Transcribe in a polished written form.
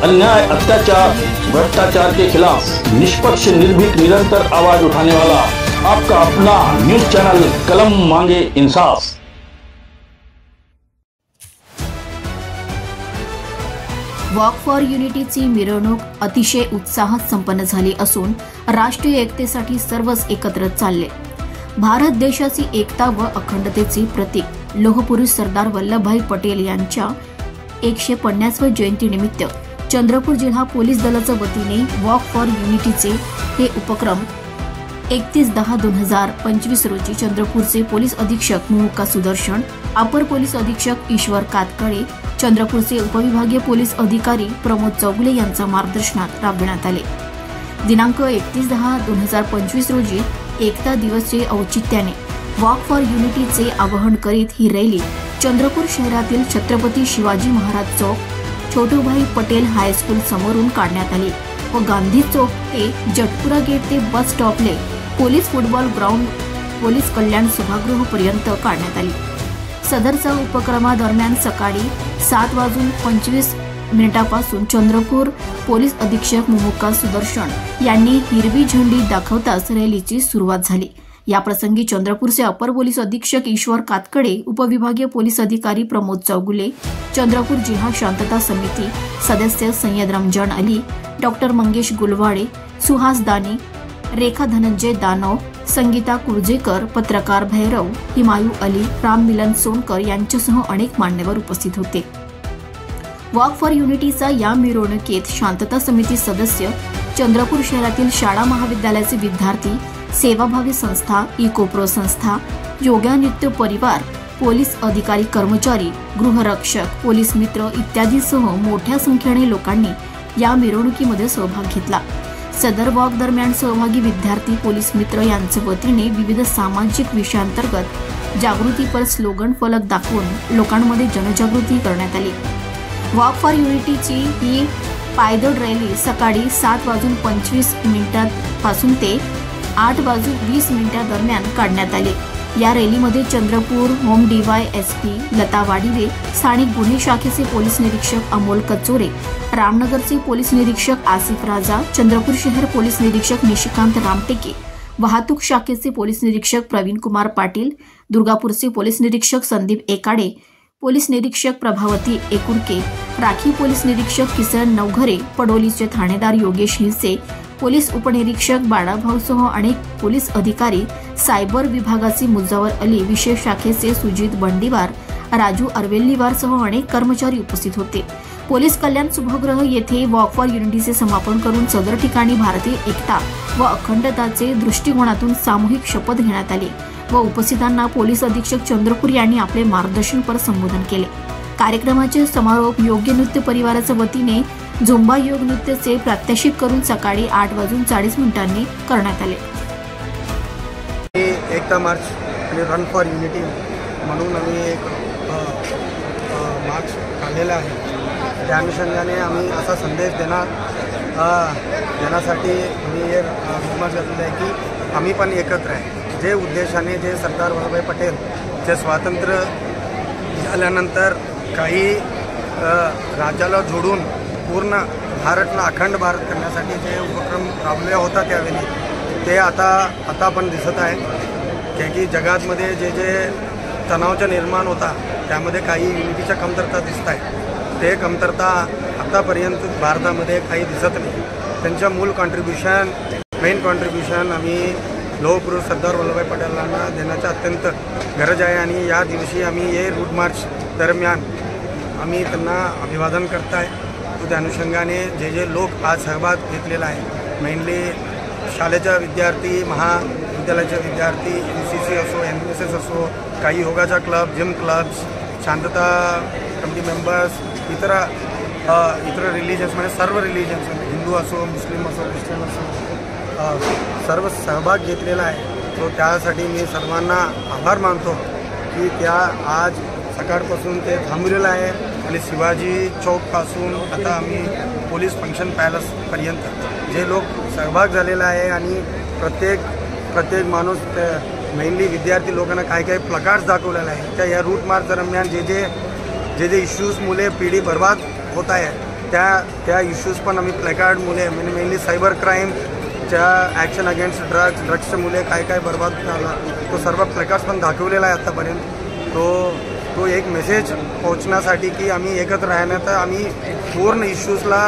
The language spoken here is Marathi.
अन्याय, अत्याचार, भ्रष्टाचार के खिलाफ निष्पक्ष, निर्भीक, निरंतर आवाज उठाने वाला आपका अपना न्यूज चैनल कलम मांगे इंसाफ। वॉक फॉर युनिटीची मिरवणूक अतिशय उत्साहात संपन्न झाली असून राष्ट्रीय एकतेसाठी सर्वच एकत्र चालले। भारत देशाची एकता व अखंडतेचे प्रतीक लोहपुरुष सरदार वल्लभभाई पटेल यांच्या 150व्या जयंतीनिमित्त चंद्रपूर जिल्हा पोलीस दलाच्या वतीने वॉक फॉर युनिटीचे हे उपक्रम 31/10/2025 रोजी चंद्रपूरचे पोलीस अधीक्षक मुमुक्का सुदर्शन, अपर पोलीस अधीक्षक ईश्वर कातकळे, चंद्रपूरचे उपविभागीय पोलीस अधिकारी प्रमोद चौगुले यांच्या मार्गदर्शनात राबविण्यात आले। दिनांक 31/10/2025 रोजी एकता दिवसचे औचित्याने वॉक फॉर युनिटीचे आवाहन करीत ही रॅली चंद्रपूर शहरातील छत्रपती शिवाजी महाराज चौक, छोटूभाई पटेल हायस्कूल समोरून काढण्यात आली व गांधी चौक ते जटपुरा गेट ते बस स्टॉपले पोलीस फुटबॉल ग्राउंड पोलीस कल्याण सभागृह पर्यंत काढण्यात आली। सदरचा उपक्रमादरम्यान सकाळी 7:25 पासून चंद्रपूर पोलीस अधीक्षक मुमुक्का सुदर्शन यांनी हिरवी झेंडी दाखवताच रॅलीची सुरुवात झाली। या प्रसंगी चंद्रपूरचे अपर पोलीस अधीक्षक ईश्वर कातकळे, उपविभागीय पोलीस अधिकारी प्रमोद चौगुले, चंद्रपूर जिल्हा शांतता समिती सदस्य सय्यद रमजान अली, डॉक्टर मंगेश गुलवाडे, सुहास दानी, रेखा धनंजय दानव, संगीता कुर्जेकर, पत्रकार भैरव, हिमायू अली, राम मिलन सोनकर यांच्यासह अनेक मान्यवर उपस्थित होते। वॉक फॉर युनिटीचा या मिरवणुकीत शांतता समिती सदस्य, चंद्रपूर शहरातील शाळा महाविद्यालयाचे विद्यार्थी, सेवाभावी संस्था, इकोप्रो संस्था, योगा नृत्य परिवार, पोलीस अधिकारी कर्मचारी, गृहरक्षक, पोलीस मित्र इत्यादीसह मोठ्या संख्येने लोकांनी या मिरवणुकीमध्ये सहभाग घेतला। सदर वॉक दरम्यान सहभागी विद्यार्थी, पोलीस मित्र यांच्या वतीने विविध सामाजिक विषयांतर्गत जागृतीपर स्लोगन फलक दाखवून लोकांमध्ये जनजागृती करण्यात आली। वॉक फॉर युनिटीची ही पायदळ रॅली सकाळी 7:25 पासून ते 8:20 दरम्यान काढण्यात आली। या रॅलीमध्ये चंद्रपूर होम DYSP लता वाडिवे, स्थानिक गुन्हे शाखेचे पोलीस निरीक्षक अमोल कचोरे, रामनगरचे पोलीस निरीक्षक आसिफ राजा, चंद्रपूर शहर पोलीस निरीक्षक निशिकांत रामटेके, वाहतूक शाखेचे पोलीस निरीक्षक प्रवीण कुमार पाटील, दुर्गापूरचे पोलीस निरीक्षक संदीप एकाडे, पोलीस निरीक्षक प्रभावती एकुरके, राखी पोलीस निरीक्षक किसन नवघरे, पडोलीचे ठाणेदार योगेश हिंसे, पोलीस उपनिरीक्षक बाळाभाऊसह अनेक पोलीस अधिकारी, सायबर विभागाचे मुजावर अली, विशेष शाखेचे सुजित बंडीवार, राजू अरवेल्लीवारसह अनेक कर्मचारी उपस्थित होते। पोलीस कल्याण सभागृह येथे वॉक फॉर युनिटीचे समापन करून सदर ठिकाणी भारतीय एकता व अखंडताचे दृष्टिकोनातून सामूहिक शपथ घेण्यात आली व उपस्थितांना पोलीस अधीक्षक चंद्रपूर यांनी आपले मार्गदर्शनपर संबोधन केले। कार्यक्रमाचे समारोप योग्य नृत्य परिवाराच्या वतीने झुंबा योग नृत्याचे प्रात्यक्षिक करून सकाळी 8:40 करण्यात आले। एकता मार्च आणि रन फॉर युनिटी म्हणून आम्ही एक मार्च काढलेला आहे। त्या अनुषंगाने आम्ही असा संदेश देण्यासाठी आम्ही हे मार्च घातलेला आहे की आम्ही पण एकत्र आहे। जे उद्देशाने जे सरदार वल्लभभाई पटेल जे स्वातंत्र्य झाल्यानंतर काही राज्याला जोडून पूर्ण भारतला अखंड भारत करण्यासाठी जे उपक्रम राबवला होता त्यावेळी ते आता पण दिसत आहे की जगातमध्ये जे तणावचं निर्माण होता त्यामध्ये काही युनिटीच्या कमतरता दिसत आहे। ते कमतरता आतापर्यंत भारतामध्ये काही दिसत नाही। त्यांच्या मूल मेन कॉन्ट्रीब्युशन आम्ही लोहपुरुष सरदार वल्लभभाई पटेलांना देण्याची अत्यंत गरज आहे आणि या दिवशी आम्ही हे रूट मार्च दरम्यान आम्ही त्यांना अभिवादन करत आहे। त्या अनुषंगाने जे लोक आज सहभाग घेतलेला आहे, मेनली शाळेच्या विद्यार्थी, महाविद्यालयाचे विद्यार्थी, NCC असो, NSS असो, काही योगाचा क्लब, जिम क्लब्स, शांतता कमिटी मेंबर्स, इतर रिलिजन्समध्ये सर्व रिलिजन्स, हिंदू असो, मुस्लिम असो, ख्रिश्चन असो, सर्व सहभाग घेतलेला आहे। तो त्यासाठी मी सर्वांना आभार मानतो की त्या आज सकाळपासून ते थांबलेलं आहे आणि शिवाजी चौकपासून आता आम्ही पोलीस फंक्शन पॅलेसपर्यंत जे लोक सहभाग झालेला आहे आणि प्रत्येक माणूस मेनली विद्यार्थी लोकांना काही प्लकार्ड्स दाखवलेले आहे। त्या या रूट मार्च दरम्यान जे इश्यूज मुले पिढी बर्बाद होत आहे त्या इश्यूज पण आम्ही प्लॅकार्ड मुले मेनली सायबर क्राईमच्या ॲक्शन अगेन्स्ट ड्रग्सच्या मुले काय काय बर्बाद झाला तो सर्व प्लॅकार्ड्स पण दाखवलेला आहे आतापर्यंत. तो एक मेसेज पोहोचण्यासाठी की आम्ही एकत्र राहण्यात आम्ही पूर्ण इश्यूजला